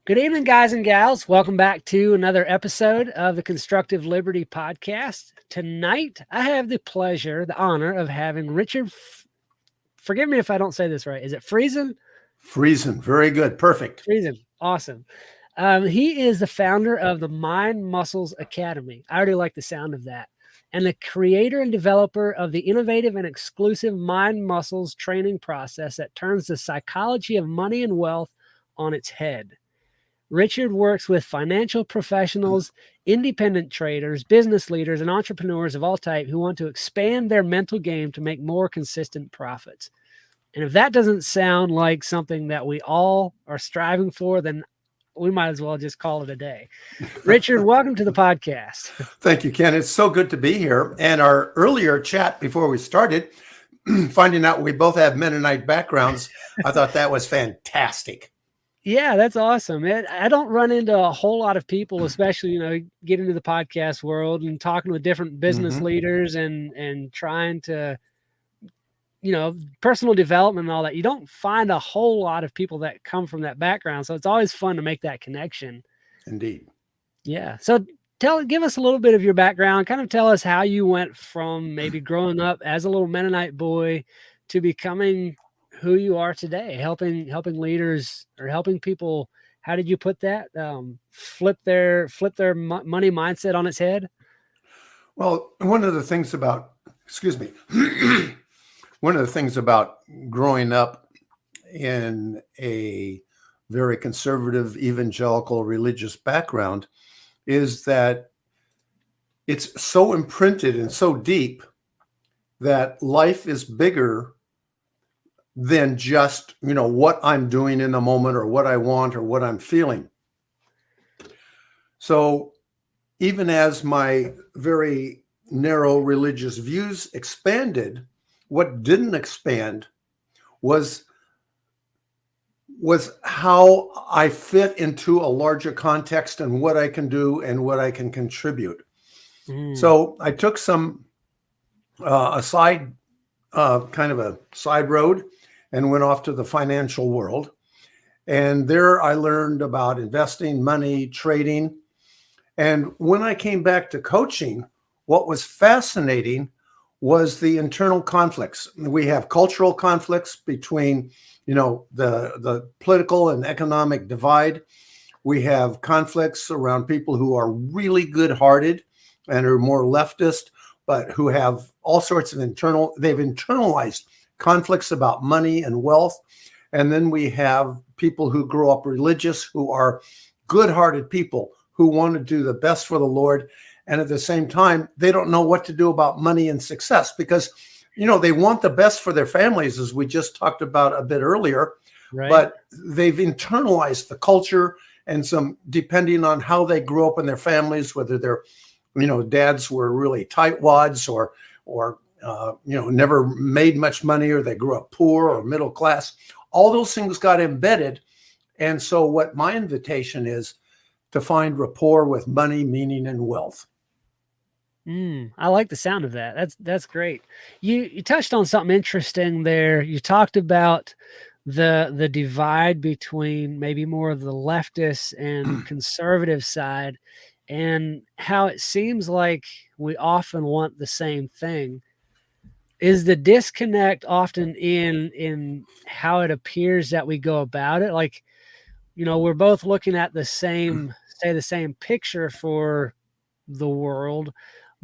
Good evening, guys and gals. Welcome back to another episode of the Constructive Liberty Podcast. Tonight, I have the pleasure, the honor of having Richard. Forgive me if I don't say this right. Is it Friesen? Friesen, very good, perfect. Friesen, awesome. He is the founder of the Mind Muscles Academy. I already like the sound of that. And the creator and developer of the innovative and exclusive Mind Muscles training process that turns the psychology of money and wealth on its head. Richard works with financial professionals, independent traders, business leaders, and entrepreneurs of all type who want to expand their mental game to make more consistent profits. And if that doesn't sound like something that we all are striving for, then we might as well just call it a day. Richard, welcome to the podcast. Thank you, Ken. It's so good to be here. And our earlier chat before we started, finding out we both have Mennonite backgrounds, I thought that was fantastic. Yeah, that's awesome. I don't run into a whole lot of people, especially, get into the podcast world and talking with different business leaders and trying to, personal development and all that. You don't find a whole lot of people that come from that background. So it's always fun to make that connection. Indeed. Yeah. So give us a little bit of your background, kind of tell us how you went from maybe growing up as a little Mennonite boy to becoming who you are today, helping leaders or helping people. How did you put that? Flip their money mindset on its head. Well, one of the things about growing up in a very conservative evangelical religious background is that it's so imprinted and so deep that life is bigger than just, what I'm doing in the moment or what I want or what I'm feeling. So even as my very narrow religious views expanded, what didn't expand was how I fit into a larger context and what I can do and what I can contribute. So I took a side road and went off to the financial world. And there I learned about investing, money, trading. And when I came back to coaching, what was fascinating was the internal conflicts. We have cultural conflicts between, the political and economic divide. We have conflicts around people who are really good-hearted and are more leftist, but who have all sorts of they've internalized conflicts about money and wealth. And then we have people who grow up religious, who are good-hearted people who want to do the best for the Lord. And at the same time, they don't know what to do about money and success because, they want the best for their families, as we just talked about a bit earlier, right? But they've internalized the culture and depending on how they grew up in their families, whether their, dads were really tightwads or never made much money, or they grew up poor or middle class. All those things got embedded. And so what my invitation is to find rapport with money, meaning, and wealth. I like the sound of that. That's great. You touched on something interesting there. You talked about the divide between maybe more of the leftist and conservative side, and how it seems like we often want the same thing. Is the disconnect often in how it appears that we go about it? Like, we're both looking at the same picture for the world,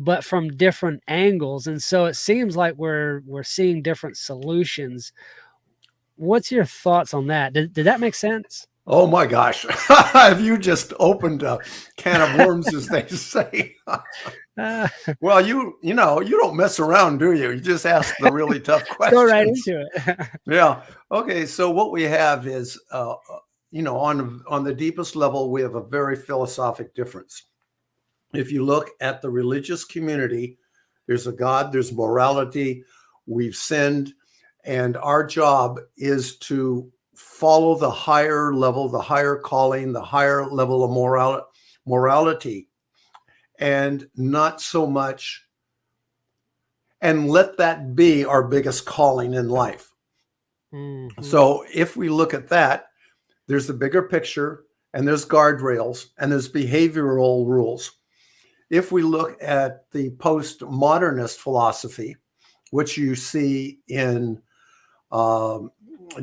but from different angles. And so it seems like we're seeing different solutions. What's your thoughts on that? Did that make sense? Oh my gosh. Have you just opened a can of worms, as they say? Well, you don't mess around, do you? You just ask the really tough questions. Go right into it. Yeah. Okay. So what we have is, on the deepest level, we have a very philosophic difference. If you look at the religious community, there's a God, there's morality, we've sinned, and our job is to follow the higher level, the higher calling, the higher level of morality, and not so much, and let that be our biggest calling in life. So if we look at that, there's the bigger picture, and there's guardrails, and there's behavioral rules. If we look at the postmodernist philosophy, which you see in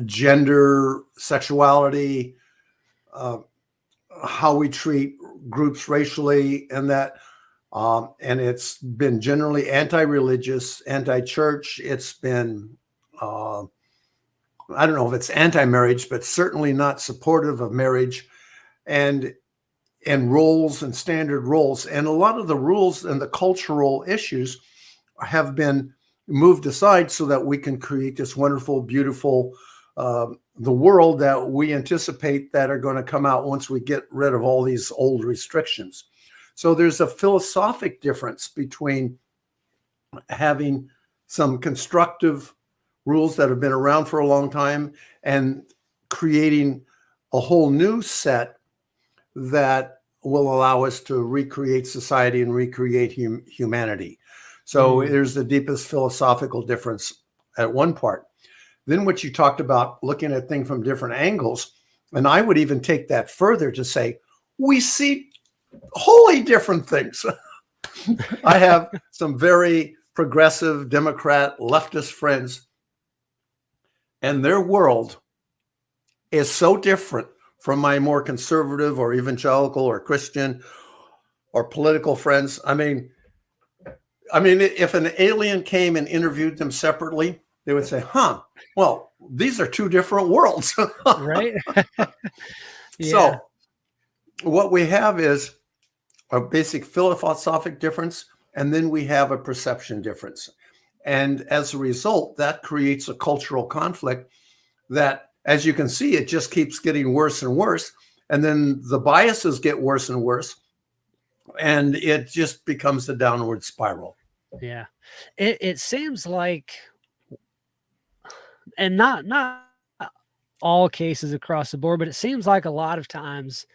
gender, sexuality, how we treat groups racially, and that, and it's been generally anti-religious, anti-church. It's been, I don't know if it's anti-marriage, but certainly not supportive of marriage, and roles and standard roles. And a lot of the rules and the cultural issues have been moved aside so that we can create this wonderful, beautiful, the world that we anticipate that are going to come out once we get rid of all these old restrictions. So there's a philosophic difference between having some constructive rules that have been around for a long time and creating a whole new set that will allow us to recreate society and recreate humanity. So there's the deepest philosophical difference at one part. Then what you talked about, looking at things from different angles, and I would even take that further to say, we see wholly different things. I have some very progressive, Democrat, leftist friends, and their world is so different from my more conservative or evangelical or Christian or political friends. I mean, if an alien came and interviewed them separately, they would say, well, these are two different worlds. Right. Yeah. So what we have is a basic philosophic difference, and then we have a perception difference. And as a result, that creates a cultural conflict that, as you can see, it just keeps getting worse and worse. And then the biases get worse and worse, and it just becomes a downward spiral. Yeah. It seems like, and not all cases across the board, but it seems like a lot of times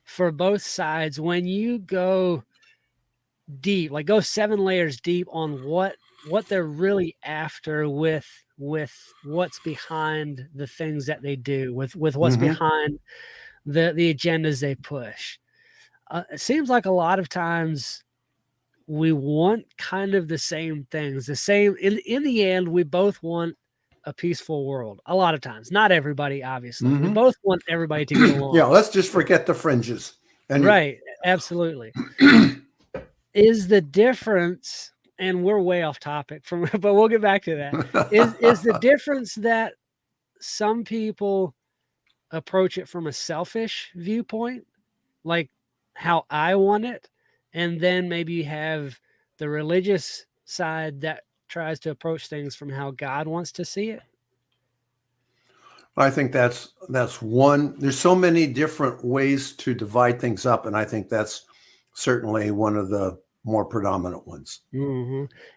for both sides, when you go deep, like go 7 layers deep on what they're really after with what's behind the things that they do, with what's behind the agendas they push. It seems like a lot of times we want kind of the same things, the same, in the end, we both want a peaceful world. A lot of times, not everybody, obviously. We both want everybody to get along. Yeah, let's just forget the fringes. Right, absolutely. Is the difference, and we're way off topic but we'll get back to that. Is the difference that some people approach it from a selfish viewpoint, like how I want it, and then maybe you have the religious side that tries to approach things from how God wants to see it? I think that's one. There's so many different ways to divide things up, and I think that's certainly one of the more predominant ones.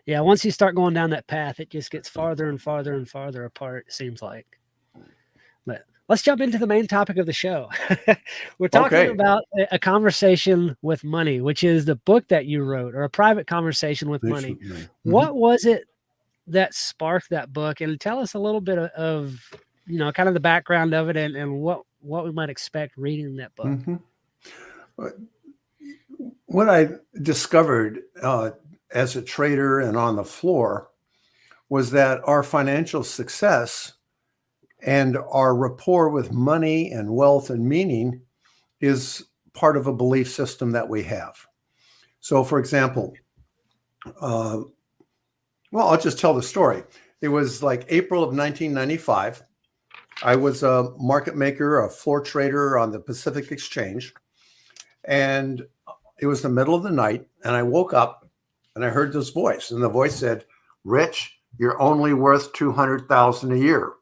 Yeah, once you start going down that path, it just gets farther and farther and farther apart, it seems like. But let's jump into the main topic of the show. We're talking about a conversation with money, which is the book that you wrote, or a private conversation with money. What was it that sparked that book? And tell us a little bit of kind of the background of it, and what we might expect reading that book. What I discovered as a trader and on the floor was that our financial success and our rapport with money and wealth and meaning is part of a belief system that we have. So, for example, I'll just tell the story. It was like April of 1995. I was a market maker, a floor trader on the Pacific Exchange, and it was the middle of the night, and I woke up and I heard this voice, and the voice said, "Rich, you're only worth $200,000 a year."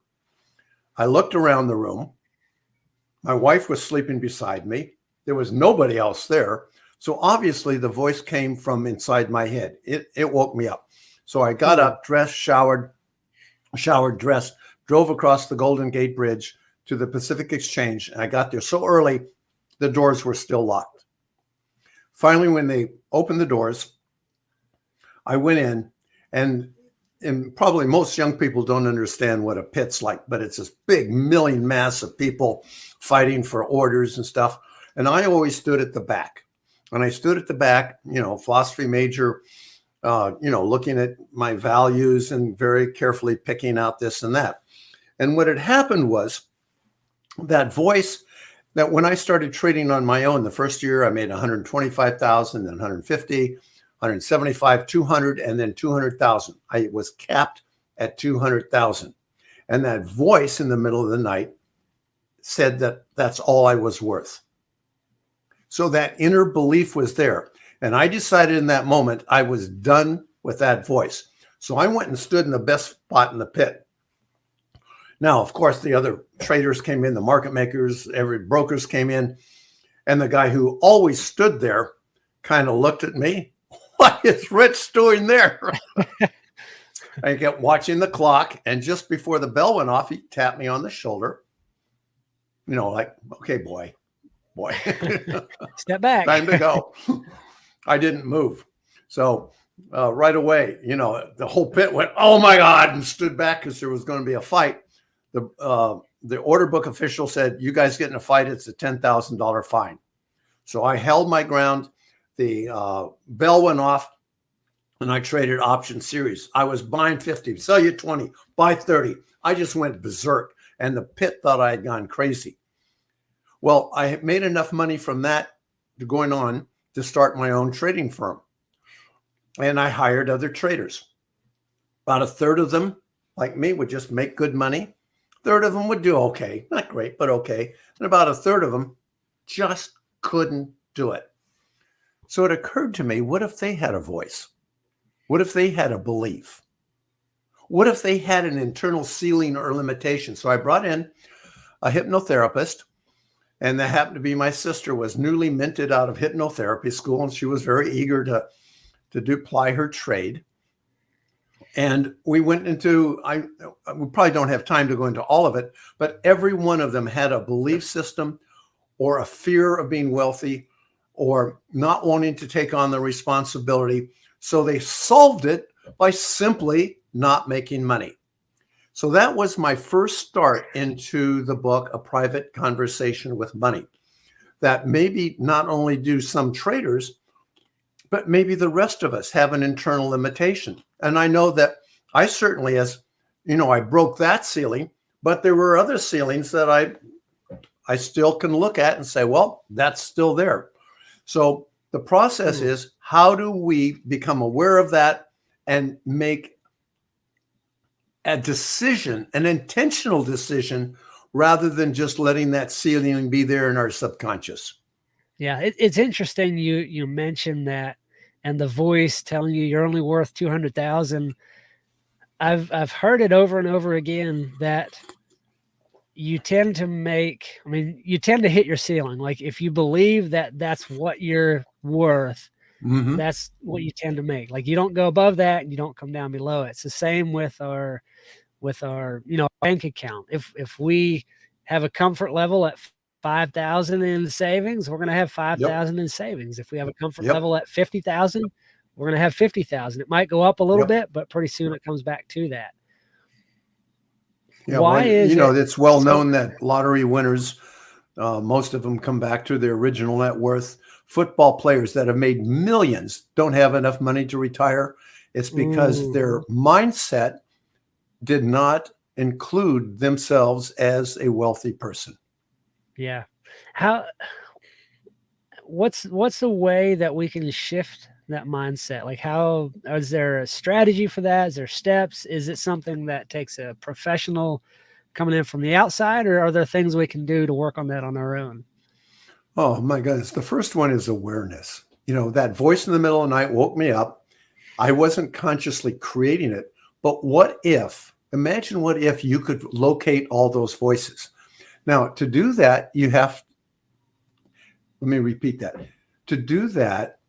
I looked around the room. My wife was sleeping beside me. There was nobody else there. So obviously the voice came from inside my head. It woke me up. So I got up, dressed, showered, dressed, drove across the Golden Gate Bridge to the Pacific Exchange. And I got there so early, the doors were still locked. Finally, when they opened the doors, I went in, and probably most young people don't understand what a pit's like, but it's this big milling mass of people fighting for orders and stuff. And I always stood at the back. And I stood at the back, philosophy major, looking at my values and very carefully picking out this and that. And what had happened was that voice that when I started trading on my own, the first year I made 125,000, then 150, 175, 200, and then 200,000. I was capped at 200,000. And that voice in the middle of the night said that that's all I was worth. So that inner belief was there. And I decided in that moment I was done with that voice. So I went and stood in the best spot in the pit. Now, of course, the other traders came in, the market makers, every brokers came in. And the guy who always stood there kind of looked at me. What is Rich doing there? I kept watching the clock. And just before the bell went off, he tapped me on the shoulder. Like, okay, boy. Step back. Time to go. I didn't move. So right away, the whole pit went, oh my God, and stood back because there was going to be a fight. The order book official said, you guys get in a fight, it's a $10,000 fine. So I held my ground. The bell went off and I traded option series. I was buying 50, sell you 20, buy 30. I just went berserk and the pit thought I had gone crazy. Well, I had made enough money from that going on to start my own trading firm. And I hired other traders. About a third of them, like me, would just make good money. A third of them would do okay. Not great, but okay. And about a third of them just couldn't do it. So it occurred to me, what if they had a voice? What if they had a belief? What if they had an internal ceiling or limitation? So I brought in a hypnotherapist. And that happened to be my sister was newly minted out of hypnotherapy school. And she was very eager to ply her trade. And we went into, we probably don't have time to go into all of it, but every one of them had a belief system or a fear of being wealthy or not wanting to take on the responsibility. So they solved it by simply not making money. So that was my first start into the book, A Private Conversation with Money, that maybe not only do some traders, but maybe the rest of us have an internal limitation. And I know that I certainly, I broke that ceiling, but there were other ceilings that I still can look at and say, well, that's still there. So the process is, how do we become aware of that and make a decision, an intentional decision, rather than just letting that ceiling be there in our subconscious? Yeah, it's interesting you mentioned that, and the voice telling you you're only worth 200,000. I've heard it over and over again that you tend to hit your ceiling. Like if you believe that that's what you're worth, that's what you tend to make. Like you don't go above that and you don't come down below it. It's the same with our bank account. If we have a comfort level at 5,000 in savings, we're going to have 5,000 in savings. If we have a comfort level at 50,000, we're going to have 50,000. It might go up a little bit, but pretty soon it comes back to that. Yeah, why is it's well known that lottery winners, most of them come back to their original net worth. Football players that have made millions don't have enough money to retire. It's because their mindset did not include themselves as a wealthy person. Yeah. What's a way that we can shift that mindset? Like is there a strategy for that? Is there steps? Is it something that takes a professional coming in from the outside, or are there things we can do to work on that on our own? Oh my goodness. The first one is awareness. That voice in the middle of the night woke me up. I wasn't consciously creating it, but imagine what if you could locate all those voices. Now, to do that, let me repeat that. To do that,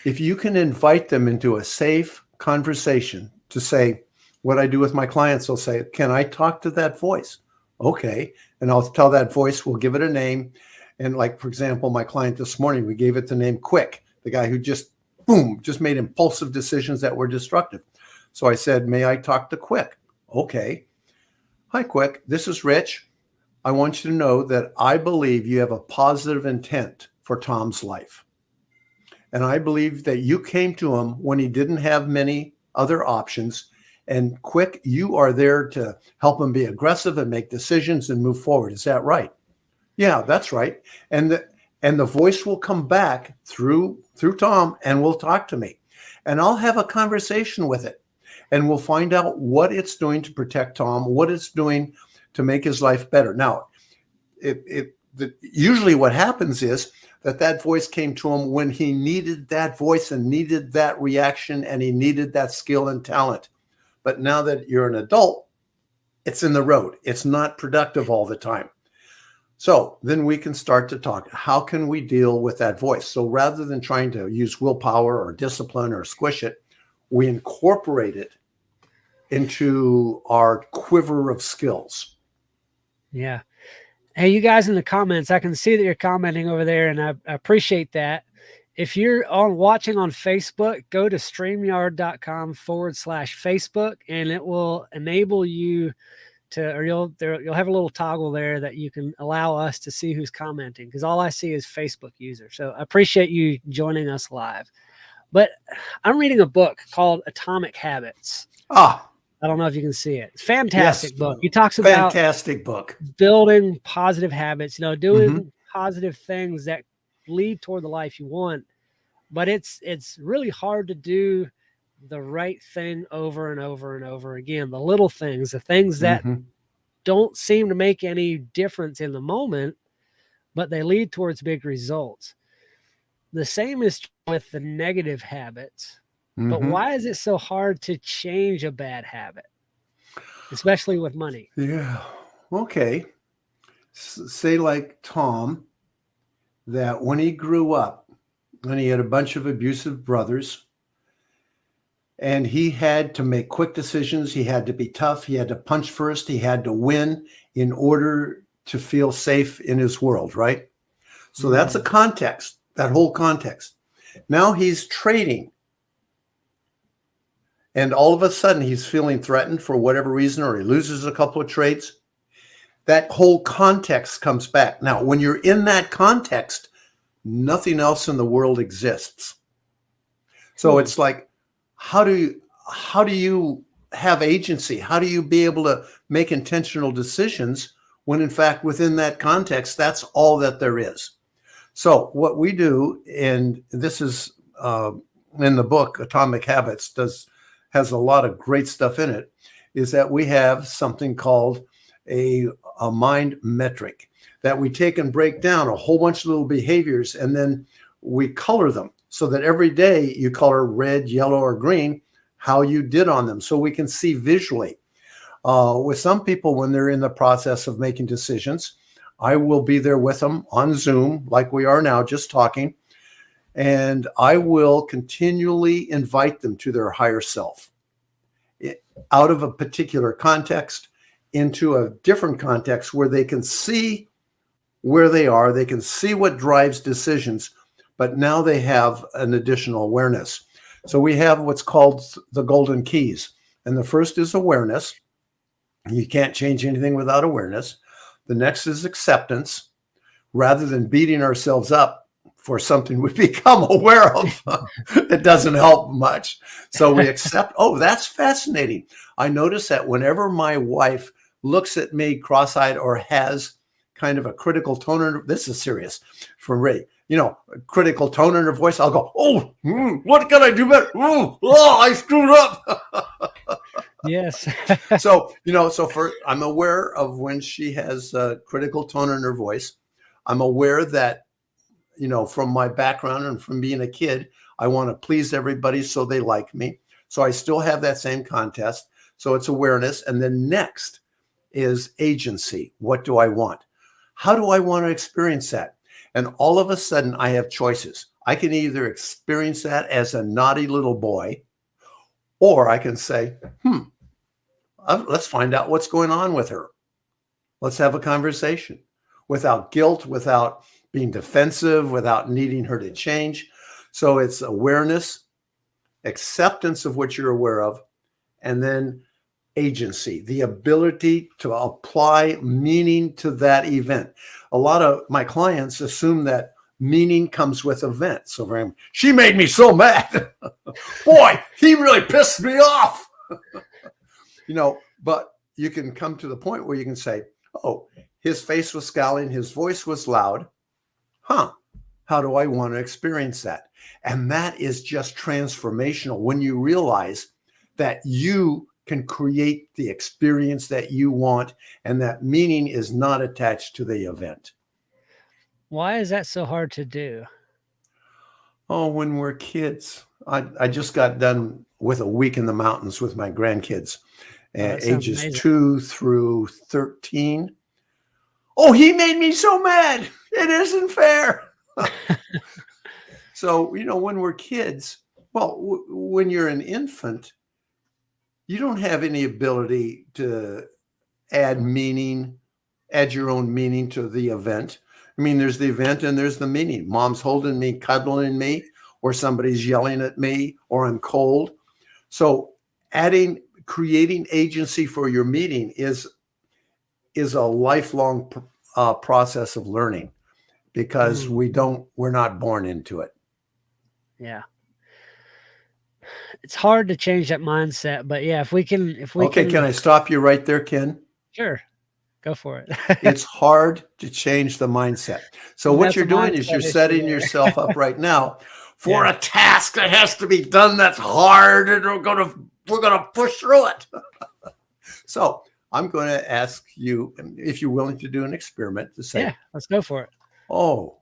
if you can invite them into a safe conversation to say, what I do with my clients, they'll say, can I talk to that voice? Okay. And I'll tell that voice, we'll give it a name. And like, for example, my client this morning, we gave it the name Quick, the guy who just made impulsive decisions that were destructive. So I said, may I talk to Quick? Okay. Hi, Quick. This is Rich. I want you to know that I believe you have a positive intent for Tom's life. And I believe that you came to him when he didn't have many other options. And quick, you are there to help him be aggressive and make decisions and move forward. Is that right? Yeah, that's right. And the voice will come back through Tom and will talk to me. And I'll have a conversation with it. And we'll find out what it's doing to protect Tom, what it's doing to make his life better. Now, usually what happens is that voice came to him when he needed that voice and needed that reaction and he needed that skill and talent. But now that you're an adult, it's in the road. It's not productive all the time. So then we can start to talk. How can we deal with that voice? So rather than trying to use willpower or discipline or squish it, we incorporate it into our quiver of skills. Yeah. Hey, you guys in the comments, I can see that you're commenting over there, and I appreciate that. If you're watching on Facebook, go to streamyard.com/Facebook, and it will enable you to, or you'll have a little toggle there that you can allow us to see who's commenting, because all I see is Facebook users. So I appreciate you joining us live. But I'm reading a book called Atomic Habits. I don't know if you can see it. It's a fantastic book. He talks about fantastic book, building positive habits, doing positive things that lead toward the life you want. But it's really hard to do the right thing over and over and over again. The little things, the things that don't seem to make any difference in the moment, but they lead towards big results. The same is true with the negative habits. But why is it so hard to change a bad habit, especially with money? Yeah. Okay. Say like Tom, that when he grew up and he had a bunch of abusive brothers and he had to make quick decisions. He had to be tough. He had to punch first. He had to win in order to feel safe in his world, right? So that's a context, that whole context. Now he's trading. And all of a sudden he's feeling threatened for whatever reason, or he loses a couple of trades. That whole context comes back. Now, when you're in that context, nothing else in the world exists. So it's like, how do you have agency? How do you be able to make intentional decisions when in fact within that context, that's all that there is? So what we do, and this is in the book, Atomic Habits has a lot of great stuff in it, is that we have something called a mind metric that we take and break down a whole bunch of little behaviors, and then we color them so that every day you color red, yellow, or green how you did on them, so we can see visually. With some people, when they're in the process of making decisions, I will be there with them on Zoom like we are now, just talking. And I will continually invite them to their higher self, out of a particular context into a different context where they can see where they are. They can see what drives decisions, but now they have an additional awareness. So we have what's called the golden keys. And the first is awareness. You can't change anything without awareness. The next is acceptance. Rather than beating ourselves up for something we become aware of, it doesn't help much. So we accept, oh, that's fascinating. I notice that whenever my wife looks at me cross-eyed or has kind of a critical tone, this is serious for Ray, a critical tone in her voice, I'll go, oh, what can I do better? Oh, I screwed up. Yes. So I'm aware of when she has a critical tone in her voice. I'm aware that, from my background and from being a kid, I want to please everybody so they like me. So I still have that same contest. So it's awareness. And then next is agency. What do I want? How do I want to experience that? And all of a sudden I have choices. I can either experience that as a naughty little boy, or I can say, let's find out what's going on with her. Let's have a conversation without guilt, without being defensive, without needing her to change. So it's awareness, acceptance of what you're aware of, and then agency, the ability to apply meaning to that event. A lot of my clients assume that meaning comes with events. So she made me so mad. Boy, he really pissed me off. But you can come to the point where you can say, oh, his face was scowling, his voice was loud. How do I want to experience that? And that is just transformational when you realize that you can create the experience that you want, and that meaning is not attached to the event. Why is that so hard to do? Oh, when we're kids. I just got done with a week in the mountains with my grandkids, ages amazing. 2 through 13. Oh, he made me so mad. It isn't fair. So, when we're kids, well, when you're an infant, you don't have any ability to add your own meaning to the event. I mean, there's the event and there's the meaning. Mom's holding me, cuddling me, or somebody's yelling at me, or I'm cold. So creating agency for your meeting is a lifelong process of learning, because we're not born into it. Yeah. It's hard to change that mindset, but yeah, if we can. Can I stop you right there, Ken? Sure. Go for it. It's hard to change the mindset. So what you're doing is you're setting yourself up right now for a task that has to be done that's hard, and we're gonna push through it. So I'm going to ask you if you're willing to do an experiment to say, yeah, let's go for it. Oh,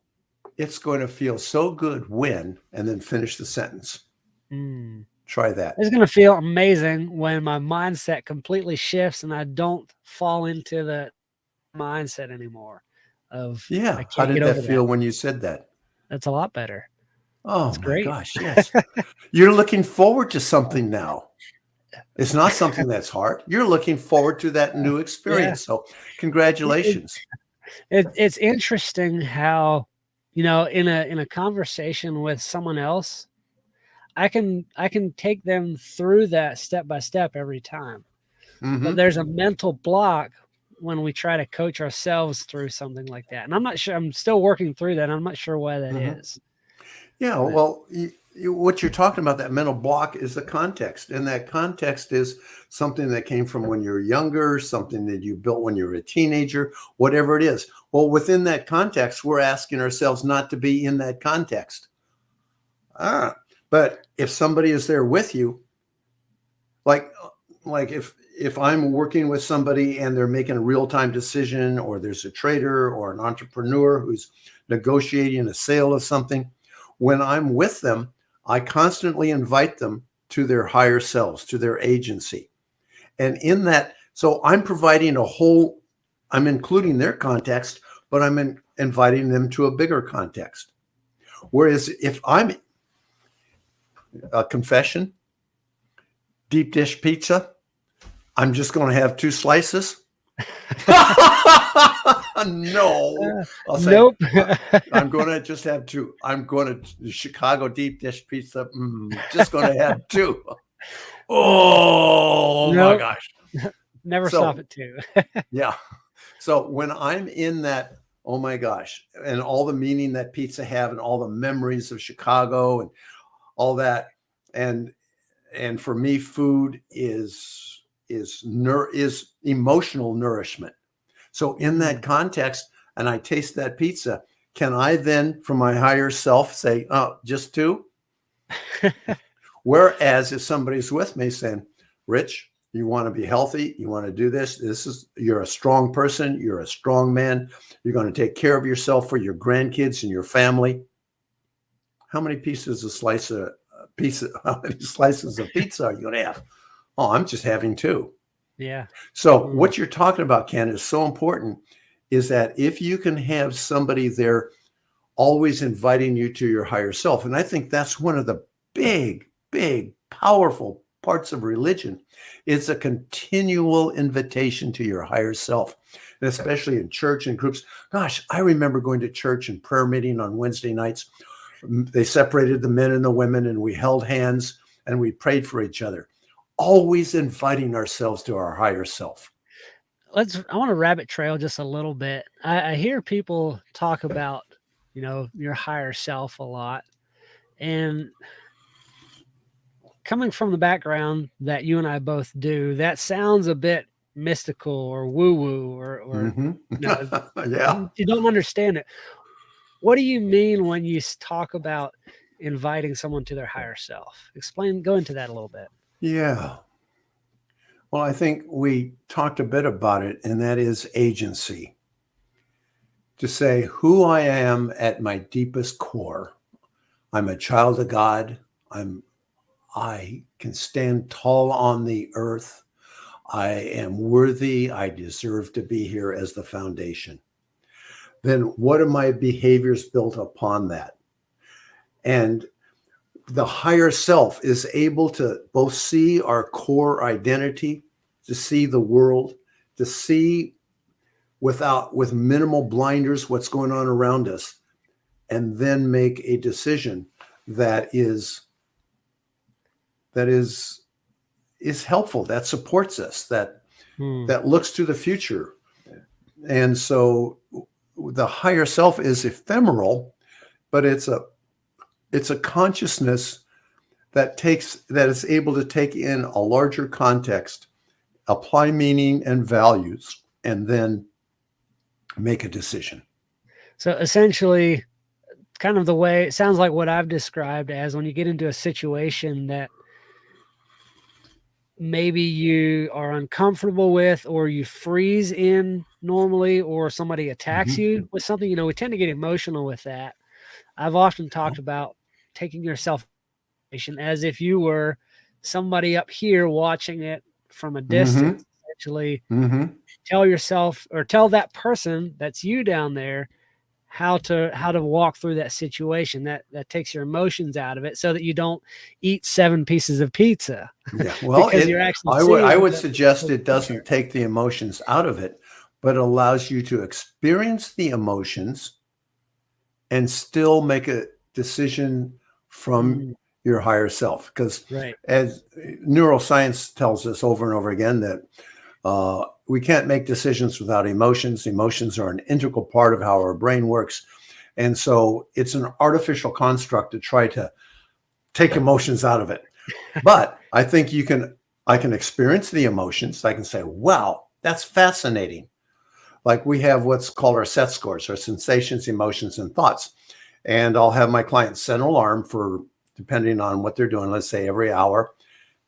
it's going to feel so good when, and then finish the sentence. Try that. It's going to feel amazing when my mindset completely shifts and I don't fall into the mindset anymore of, How did that feel when you said that? That's a lot better. Oh, that's great. Gosh, yes. You're looking forward to something now. It's not something that's hard. You're looking forward to that new experience. So congratulations. It's interesting how, in a conversation with someone else, I can take them through that step by step every time. But there's a mental block when we try to coach ourselves through something like that. And I'm not sure, I'm still working through that. I'm not sure why that is. Yeah, well, what you're talking about, that mental block, is the context. And that context is something that came from when you're younger, something that you built when you were a teenager, whatever it is. Well, within that context, we're asking ourselves not to be in that context. But if somebody is there with you, like if I'm working with somebody and they're making a real-time decision, or there's a trader or an entrepreneur who's negotiating a sale of something, when I'm with them, I constantly invite them to their higher selves, to their agency. And in that, so I'm providing I'm including their context, but I'm inviting them to a bigger context. Whereas if I'm a confession, deep dish pizza, I'm just going to have 2 slices. No, I'll say, nope. I'm going to just have 2. I'm going to Chicago deep dish pizza. Just going to have 2. Oh my gosh. Never stop at 2. Yeah. So when I'm in that, oh my gosh, and all the meaning that pizza have, and all the memories of Chicago and all that, and for me, food is emotional nourishment. So in that context, and I taste that pizza, can I then, from my higher self, say, oh, just 2? Whereas if somebody's with me saying, Rich, you want to be healthy, you want to do this, you're a strong person, you're a strong man, you're going to take care of yourself for your grandkids and your family. How many slices of pizza are you going to have? Oh, I'm just having 2. Yeah. So what you're talking about, Ken, is so important, is that if you can have somebody there always inviting you to your higher self, and I think that's one of the big, powerful parts of religion. It's a continual invitation to your higher self, and especially in church and groups. Gosh, I remember going to church and prayer meeting on Wednesday nights. They separated the men and the women, and we held hands and we prayed for each other. always inviting ourselves to our higher self. I want to rabbit trail just a little bit. I hear people talk about, your higher self a lot. And coming from the background that you and I both do, that sounds a bit mystical or woo-woo or Hmm. you know, Yeah. you don't understand it. What do you mean when you talk about inviting someone to their higher self? Go into that a little bit. Yeah. Well, I think we talked a bit about it, and that is agency. To say who I am at my deepest core. I'm a child of God. I can stand tall on the earth. I am worthy. I deserve to be here as the foundation. Then what are my behaviors built upon that? And the higher self is able to both see our core identity, to see the world, to see with minimal blinders what's going on around us, and then make a decision that is helpful, that supports us, Hmm. that looks to the future. And so the higher self is ephemeral, but it's a consciousness that is able to take in a larger context, apply meaning and values, and then make a decision. So essentially, kind of the way it sounds like what I've described as when you get into a situation that maybe you are uncomfortable with, or you freeze in normally, or somebody attacks Mhm. you with something, we tend to get emotional with that. I've often talked about taking yourself as if you were somebody up here watching it from a Mhm. distance. Essentially, Mhm. tell yourself or tell that person that's you down there how to walk through that situation. That takes your emotions out of it so that you don't eat 7 pieces of pizza Yeah. Well, because you're actually I seeing would the suggest whole it doesn't picture. take the emotions out of it, but allows you to experience the emotions and still make a decision from Mm, your higher self. Because right. as neuroscience tells us over and over again, that we can't make decisions without emotions. Emotions are an integral part of how our brain works. And so it's an artificial construct to try to take emotions out of it. But I think I can experience the emotions. I can say, wow, that's fascinating. Like we have what's called our set scores, our sensations, emotions, and thoughts. And I'll have my clients set an alarm for, depending on what they're doing, let's say every hour.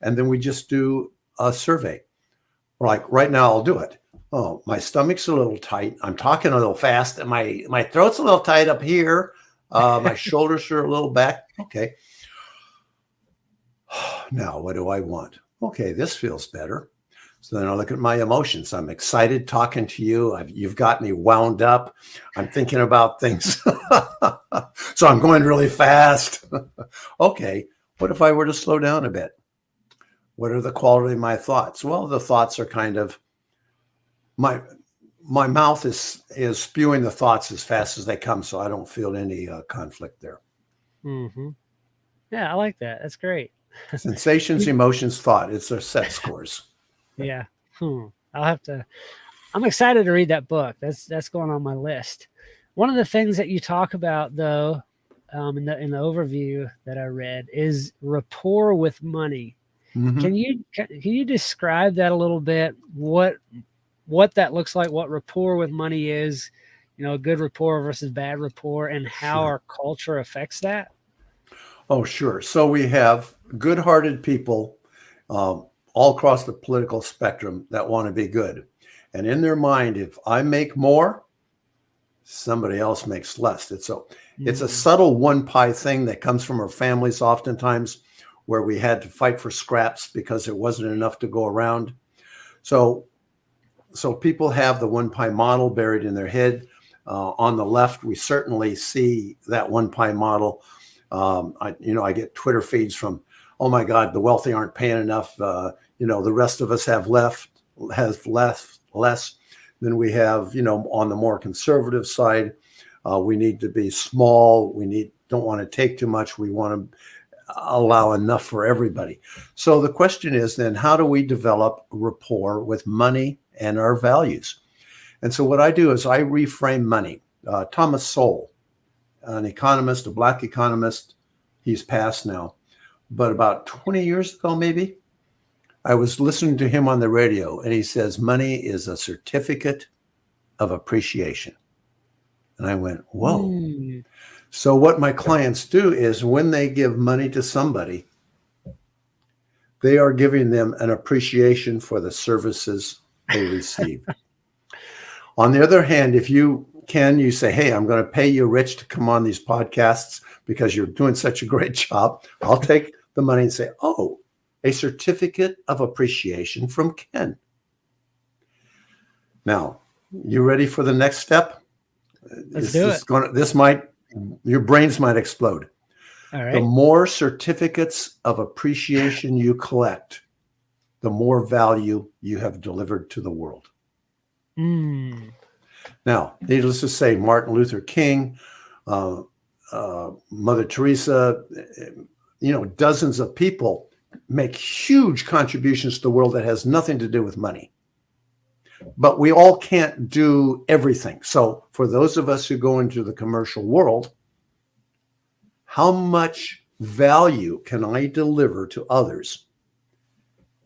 And then we just do a survey. Like right now, I'll do it. Oh, my stomach's a little tight. I'm talking a little fast, and my throat's a little tight up here. My shoulders are a little back. Okay. Now, what do I want? Okay, this feels better. So then I look at my emotions. I'm excited talking to you. You've got me wound up. I'm thinking about things. So I'm going really fast. Okay, what if I were to slow down a bit? What are the quality of my thoughts? Well, the thoughts are kind of my my mouth is spewing the thoughts as fast as they come, so I don't feel any conflict there. Hmm. Yeah, I like that. That's great. Sensations, emotions, thought. It's their set scores. Yeah. Hmm. I'll have to. I'm excited to read that book. That's going on my list. One of the things that you talk about, though, in the overview that I read, is rapport with money. Mm-hmm. Can you describe that a little bit? What that looks like, what rapport with money is, good rapport versus bad rapport, and how Sure. our culture affects that? Oh, sure. So we have good-hearted people all across the political spectrum that want to be good. And in their mind, if I make more, somebody else makes less. It's a Mm, subtle one pie thing that comes from our families oftentimes, where we had to fight for scraps because it wasn't enough to go around. So so people have the one pie model buried in their head. On the left, we certainly see that one pie model. I get Twitter feeds from, oh my God, the wealthy aren't paying enough. The rest of us has less. Then we have, on the more conservative side, we need to be small. Don't want to take too much. We want to allow enough for everybody. So the question is then, how do we develop rapport with money and our values? And so what I do is I reframe money. Thomas Sowell, an economist, a Black economist, he's passed now, but about 20 years ago, maybe, I was listening to him on the radio, and he says, money is a certificate of appreciation. And I went, whoa. Mm. So what my clients do is when they give money to somebody, they are giving them an appreciation for the services they receive. On the other hand, if you say, hey, I'm going to pay you, Rich, to come on these podcasts because you're doing such a great job. I'll take the money and say, oh, a certificate of appreciation from Ken. Now, you ready for the next step? Let's do it. Your brains might explode. All right. The more certificates of appreciation you collect, the more value you have delivered to the world. Mm. Now, needless to say, Martin Luther King, Mother Teresa, dozens of people make huge contributions to the world that has nothing to do with money. But we all can't do everything. So for those of us who go into the commercial world, how much value can I deliver to others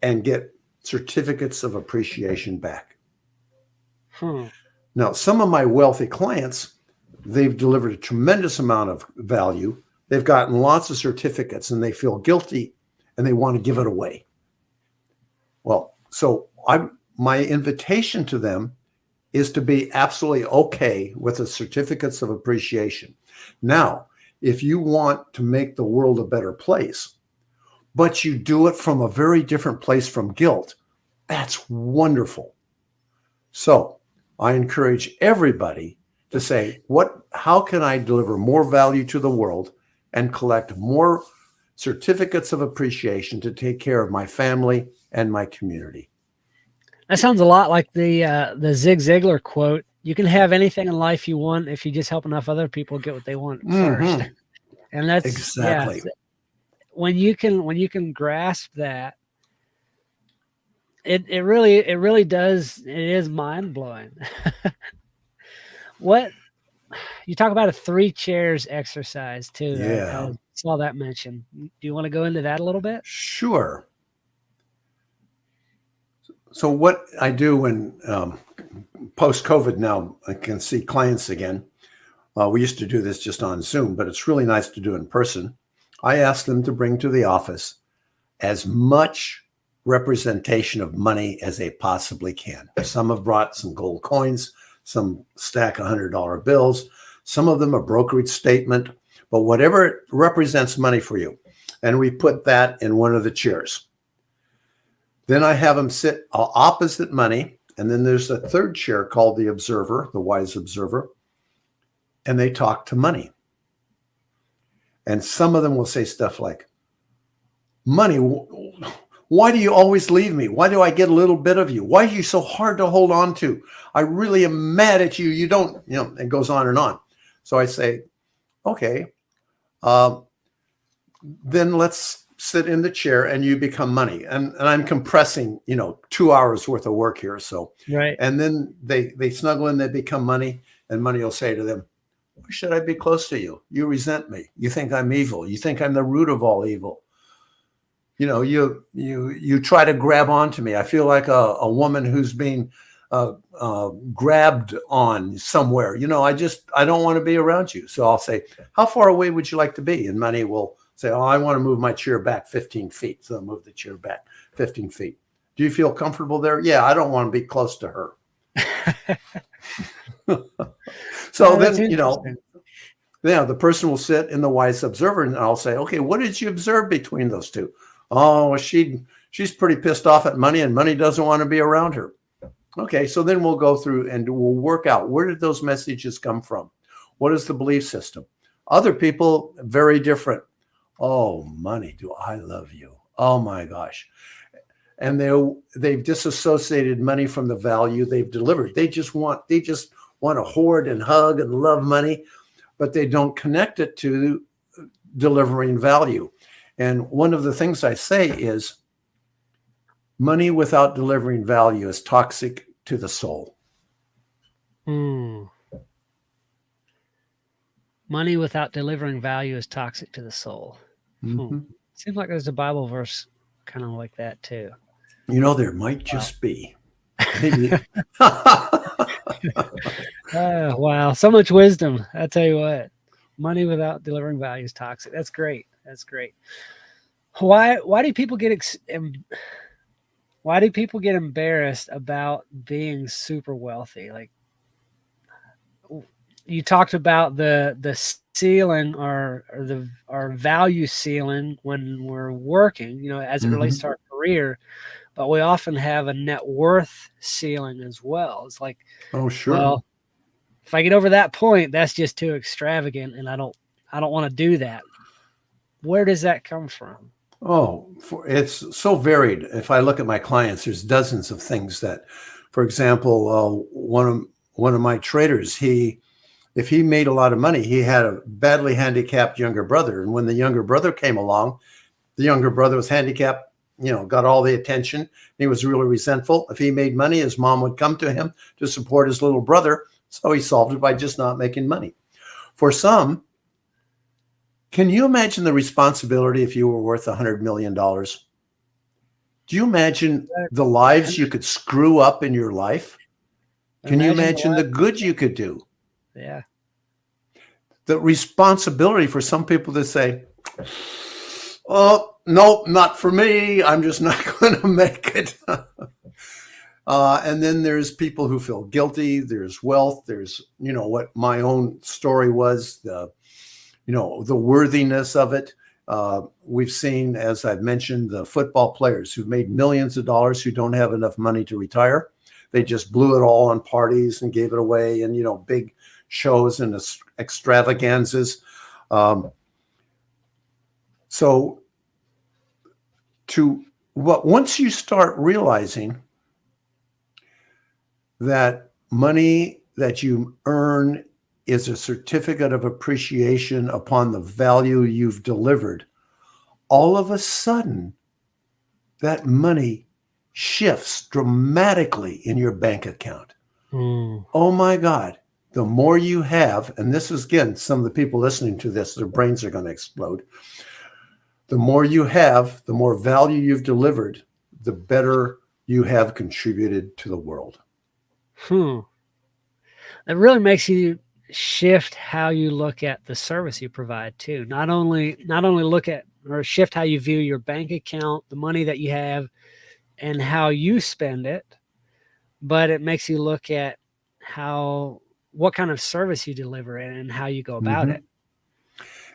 and get certificates of appreciation back? Now, some of my wealthy clients, they've delivered a tremendous amount of value. They've gotten lots of certificates and they feel guilty and they want to give it away. Well, so my invitation to them is to be absolutely okay with the certificates of appreciation. Now, if you want to make the world a better place, but you do it from a very different place from guilt, that's wonderful. So I encourage everybody to say, how can I deliver more value to the world and collect more certificates of appreciation to take care of my family and my community? That sounds a lot like the Zig Ziglar quote. You can have anything in life you want if you just help enough other people get what they want first. And that's exactly when you can grasp that, it really does. It is mind blowing. What you talk about a 3 chairs exercise too. Yeah. I saw that mentioned. Do you want to go into that a little bit? Sure. So what I do when post-COVID now, I can see clients again. We used to do this just on Zoom, but it's really nice to do in person. I ask them to bring to the office as much representation of money as they possibly can. Some have brought some gold coins, some stack $100 bills, some of them a brokerage statement, but whatever represents money for you. And we put that in one of the chairs. Then I have them sit opposite money. And then there's a third chair called the observer, the wise observer. And they talk to money. And some of them will say stuff like, money, why do you always leave me? Why do I get a little bit of you? Why are you so hard to hold on to? I really am mad at you. You don't, it goes on and on. So I say, okay, then let's sit in the chair and you become money. And I'm compressing, 2 hours worth of work here. So, right. And then they snuggle in, they become money, and money will say to them, why should I be close to you? You resent me. You think I'm evil. You think I'm the root of all evil. You try to grab onto me. I feel like a woman who's being grabbed on somewhere. I don't want to be around you. So I'll say, how far away would you like to be? And money will say, oh, I want to move my chair back 15 feet. So I'll move the chair back 15 feet. Do you feel comfortable there? Yeah, I don't want to be close to her. So then, the person will sit in the wise observer and I'll say, okay, what did you observe between those two? Oh, she's pretty pissed off at money and money doesn't want to be around her. Okay, so then we'll go through and we'll work out, where did those messages come from? What is the belief system? Other people, very different. Oh, money, do I love you? Oh my gosh. And they've disassociated money from the value they've delivered. They just want to hoard and hug and love money, but they don't connect it to delivering value. And one of the things I say is money without delivering value is toxic to the soul. Hmm. Money without delivering value is toxic to the soul. Hmm. Mhm. Seems like there's a Bible verse kind of like that too. You know, there might Wow. just be. Maybe. Wow. So much wisdom. I tell you what, money without delivering value is toxic. That's great. That's great. Why do people get why do people get embarrassed about being super wealthy? Like you talked about the ceiling or the our value ceiling when we're working, you know, as it relates Mhm. to our career, but we often have a net worth ceiling as well. It's like, Oh, sure. well, if I get over that point, that's just too extravagant and I don't want to do that. Where does that come from? Oh, it's so varied. If I look at my clients, there's dozens of things that, for example, one of my traders, if he made a lot of money, he had a badly handicapped younger brother, and when the younger brother came along, the younger brother was handicapped, got all the attention. He was really resentful. If he made money, his mom would come to him to support his little brother. So he solved it by just not making money. For some, can you imagine the responsibility if you were worth $100 million? Do you imagine the lives you could screw up in your life? Can you Imagine the imagine the life. good you could do? Yeah. The responsibility for some people to say, oh, nope, not for me. I'm just not going to make it. And then there's people who feel guilty. There's wealth. There's, what my own story was, the worthiness of it. We've seen, as I've mentioned, the football players who've made millions of dollars who don't have enough money to retire. They just blew it all on parties and gave it away and, big shows and extravaganzas. So once you start realizing that money that you earn is a certificate of appreciation upon the value you've delivered, all of a sudden that money shifts dramatically in your bank account. Mm. Oh my God. The more you have, and this is again, some of the people listening to this, their brains are going to explode. The more you have, the more value you've delivered, the better you have contributed to the world. Hmm. It really makes you shift how you look at the service you provide too. Not only look at or shift how you view your bank account, the money that you have, and how you spend it, but it makes you look at what kind of service you deliver and how you go about Mm-hmm. it.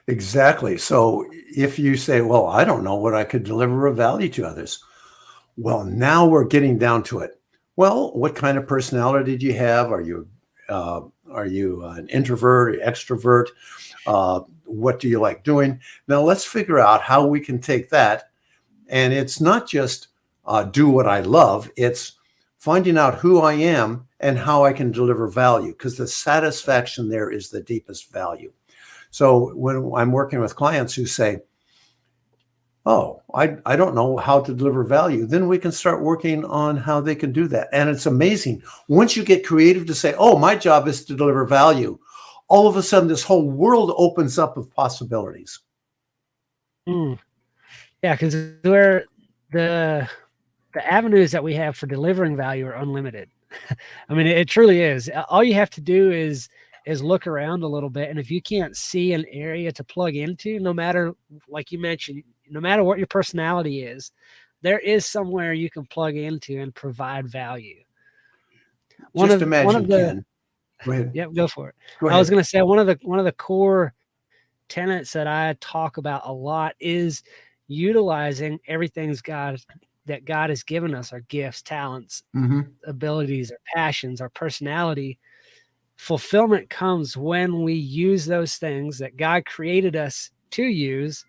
Exactly. So if you say, well, I don't know what I could deliver of value to others. Well, now we're getting down to it. Well, what kind of personality do you have? Are you an introvert, extrovert? What do you like doing? Now let's figure out how we can take that. And it's not just do what I love. It's finding out who I am and how I can deliver value, because the satisfaction there is the deepest value. So when I'm working with clients who say, oh, I don't know how to deliver value, then we can start working on how they can do that. And it's amazing. Once you get creative to say, oh, my job is to deliver value, all of a sudden this whole world opens up of possibilities. Mm. Yeah, because we're the avenues that we have for delivering value are unlimited. I mean, it truly is. All you have to do is look around a little bit, and if you can't see an area to plug into, no matter, like you mentioned, no matter what your personality is, there is somewhere you can plug into and provide value. One Just of one imagine, of the Ken. Go ahead. Yep, go for it. Go I was ahead. going to say one of the core tenets that I talk about a lot is utilizing everything's God that God has given us, our gifts, talents, Mm-hmm. abilities, our passions, our personality. Fulfillment comes when we use those things that God created us to use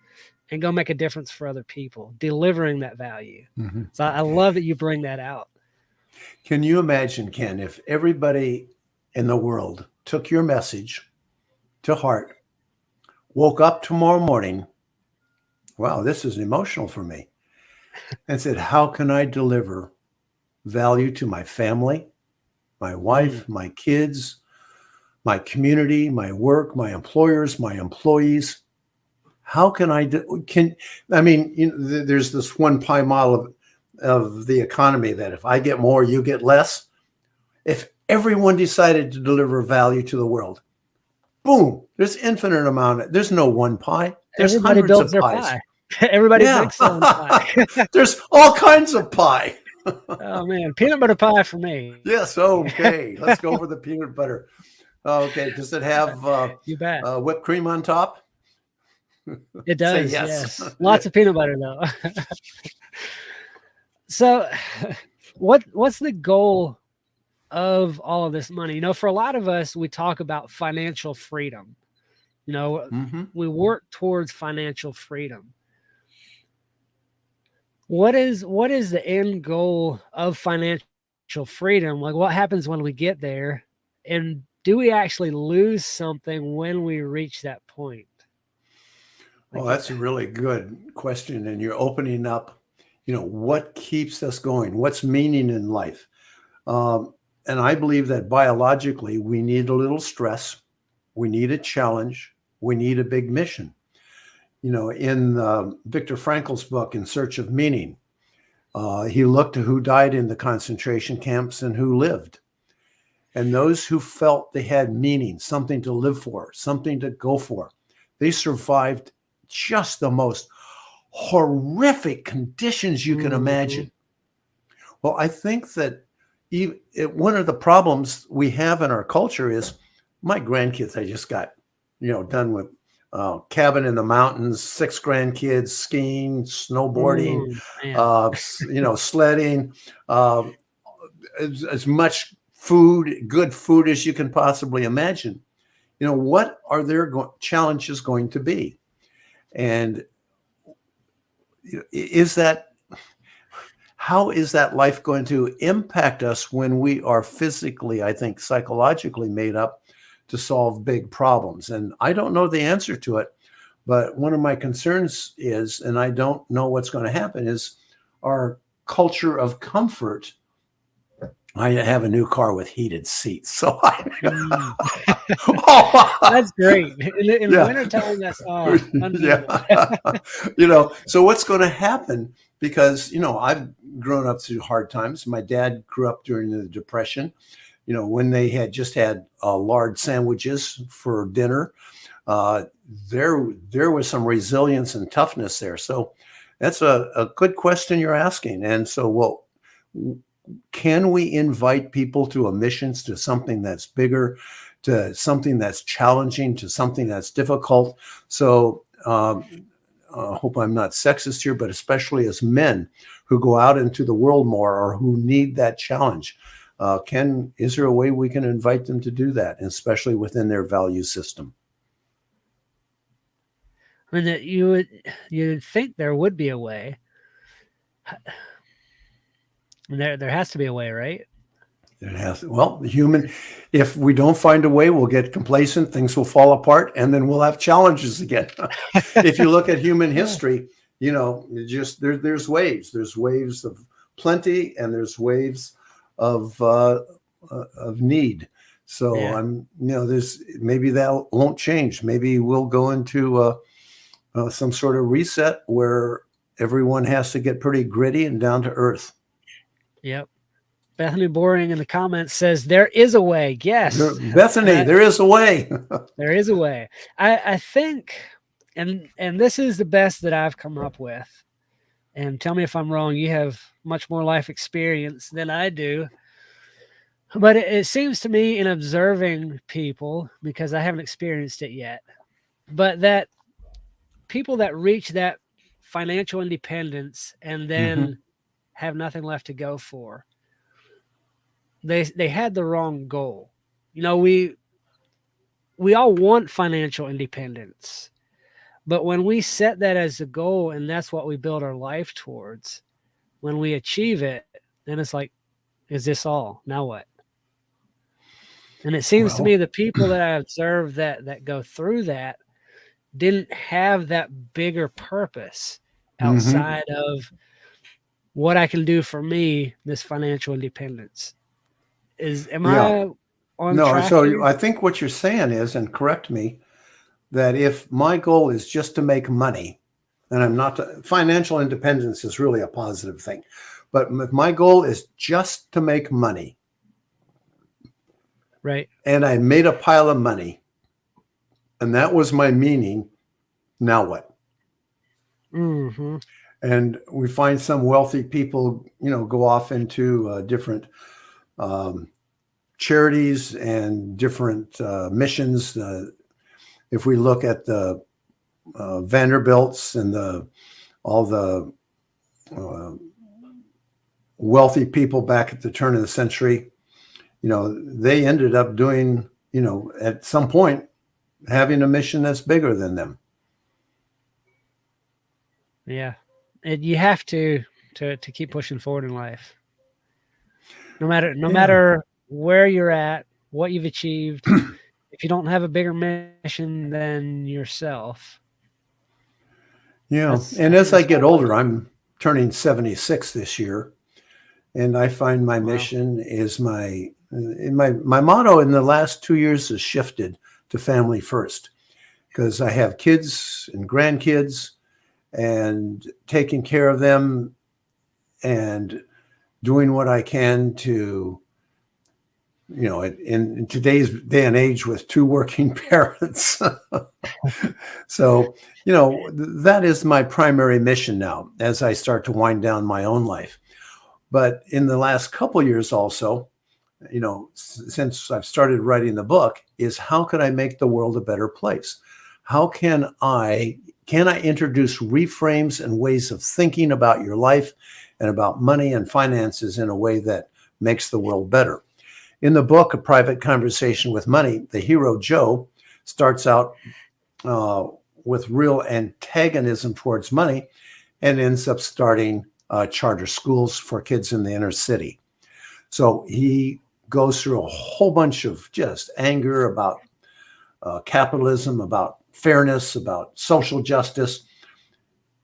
and go make a difference for other people, delivering that value. Mm-hmm. So I love that you bring that out. Can you imagine, Ken, if everybody in the world took your message to heart, woke up tomorrow morning wow, this is emotional for me. And said, how can I deliver value to my family, my Mm. wife, my kids, my community, my work, my employers, my employees? How can I do, can, I mean, there's this one pie model of the economy that if I get more, you get less. If everyone decided to deliver value to the world, boom, there's infinite amount. There's no one pie. There's Everybody hundreds builds of their pies. pie. Everybody Yeah. makes their own pie. There's all kinds of pie. Oh man, peanut butter pie for me. Yes. Okay. Let's go for the peanut butter. Okay. Does it have You bet. whipped cream on top? It Say does, yes. yes. Yeah. Lots of peanut butter though. So what's the goal of all of this money? For a lot of us, we talk about financial freedom. Mm-hmm. We work towards financial freedom. What is the end goal of financial freedom? Like what happens when we get there? And do we actually lose something when we reach that point? Well, Like that's a really good question. And you're opening up, what keeps us going? What's meaning in life? And I believe that biologically, we need a little stress. We need a challenge. We need a big mission. In Viktor Frankl's book, In Search of Meaning, he looked at who died in the concentration camps and who lived. And those who felt they had meaning, something to live for, something to go for, they survived just the most horrific conditions you can imagine. Well, I think that one of the problems we have in our culture is my grandkids, I just got, done with cabin in the mountains, 6 grandkids, skiing, snowboarding, Man. sledding, as much food, good food as you can possibly imagine. What are their challenges going to be? And how is that life going to impact us when we are physically, I think, psychologically made up to solve big problems? And I don't know the answer to it, but one of my concerns is, and I don't know what's going to happen, is our culture of comfort. I have a new car with heated seats, so That's great. In yeah. wintertime, that's unbeatable. Yeah. So what's going to happen? Because, I've grown up through hard times. My dad grew up during the Depression, when they had just had lard sandwiches for dinner. There was some resilience and toughness there. So that's a good question you're asking. And so, can we invite people to missions, to something that's bigger, to something that's challenging, to something that's difficult? So I hope I'm not sexist here, but especially as men who go out into the world more or who need that challenge, is there a way we can invite them to do that, especially within their value system? I mean, that you'd think there would be a way. There has to be a way, right? It has. Well, if we don't find a way, we'll get complacent, things will fall apart, and then we'll have challenges again. If you look at human history, there's waves. There's waves of plenty, and there's waves of need. So there's maybe that won't change. Maybe we'll go into some sort of reset where everyone has to get pretty gritty and down to earth. Yep. Bethany Boring in the comments says there is a way. Yes, Bethany, there is a way. There is a way. I think, and this is the best that I've come up with. And tell me if I'm wrong. You have much more life experience than I do. But it seems to me, in observing people, because I haven't experienced it yet, but that people that reach that financial independence and then have nothing left to go for, they had the wrong goal. We all want financial independence, but when we set that as a goal and that's what we build our life towards, when we achieve it, then it's like, is this all? Now what? And it seems to me the people that I observe that go through that, didn't have that bigger purpose Mm-hmm. outside of what I can do for me, this financial independence. Am Yeah. I on No, track so here? I think what you're saying is, and correct me, that if my goal is just to make money, and I'm not, financial independence is really a positive thing, but if my goal is just to make money Right. and I made a pile of money and that was my meaning, now what? Hmm. And we find some wealthy people, go off into different um, charities and different missions. If we look at the Vanderbilts and all the uh, wealthy people back at the turn of the century, they ended up doing, at some point, having a mission that's bigger than them. Yeah. And you have to keep pushing forward in life. No Yeah. matter where you're at, what you've achieved, if you don't have a bigger mission than yourself, Yeah. I And think as I that's get whole life. older, I'm turning 76 this year. And I find my Wow. mission is my motto in the last 2 years has shifted to family first because I have kids and grandkids and taking care of them and doing what I can to, in today's day and age with two working parents. So, that is my primary mission now as I start to wind down my own life. But in the last couple of years also, since I've started writing the book, is how can I make the world a better place? How can I introduce reframes and ways of thinking about your life and about money and finances in a way that makes the world better? In the book, A Private Conversation with Money, the hero Joe starts out uh, with real antagonism towards money and ends up starting charter schools for kids in the inner city. So he goes through a whole bunch of just anger about capitalism, about fairness, about social justice.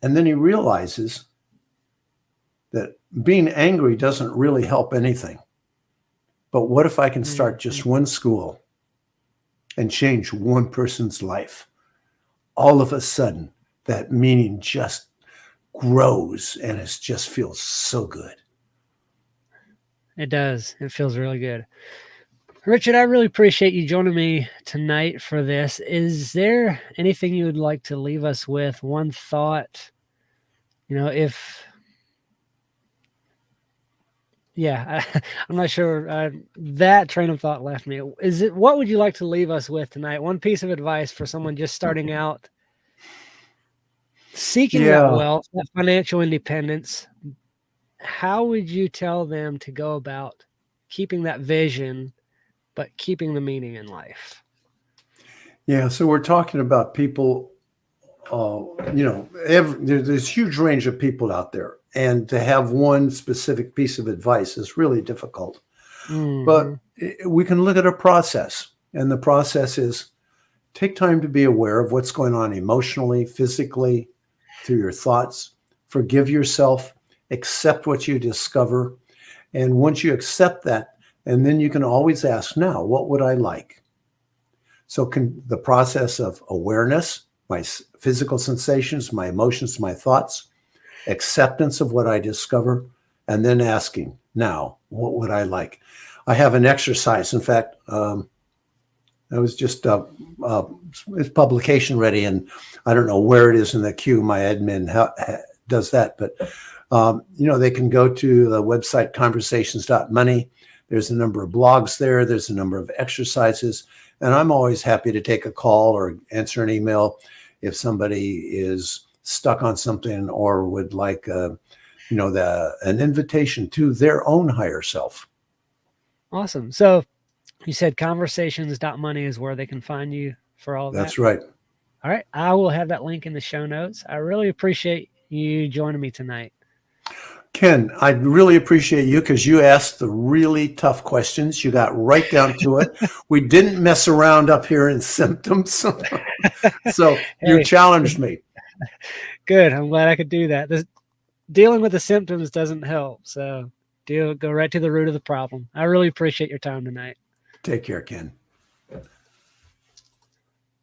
And then he realizes that being angry doesn't really help anything. But what if I can start Mhm. just one school and change one person's life? All of a sudden, that meaning just grows and it just feels so good. It does. It feels really good. Richard, I really appreciate you joining me tonight for this. Is there anything you would like to leave us with? One thought, if yeah, I'm not sure. That train of thought left me. What would you like to leave us with tonight? One piece of advice for someone just starting out, seeking that Yeah. wealth, that financial independence. How would you tell them to go about keeping that vision, but keeping the meaning in life? Yeah. So we're talking about people, there's a huge range of people out there. And to have one specific piece of advice is really difficult. But Hmm. we can look at a process. And the process is take time to be aware of what's going on emotionally, physically, through your thoughts. Forgive yourself, accept what you discover. And once you accept that, and then you can always ask, now, what would I like? So the process of awareness, my physical sensations, my emotions, my thoughts, acceptance of what I discover, and then asking, now, what would I like? I have an exercise. In fact, I was just it's publication ready, and I don't know where it is in the queue. My admin does that, but they can go to the website conversations.money. There's a number of blogs there. There's a number of exercises, and I'm always happy to take a call or answer an email if somebody is stuck on something or would like an invitation to their own higher self. Awesome. So you said conversations.money is where they can find you for all of that. That's right. All right. I will have that link in the show notes. I really appreciate you joining me tonight. Ken, I really appreciate you because you asked the really tough questions. You got right down to it. We didn't mess around up here in symptoms. So you Hey, challenged me. good. I'm glad I could do that. Dealing with the symptoms doesn't help. So go right to the root of the problem. I really appreciate your time tonight. Take care, Ken.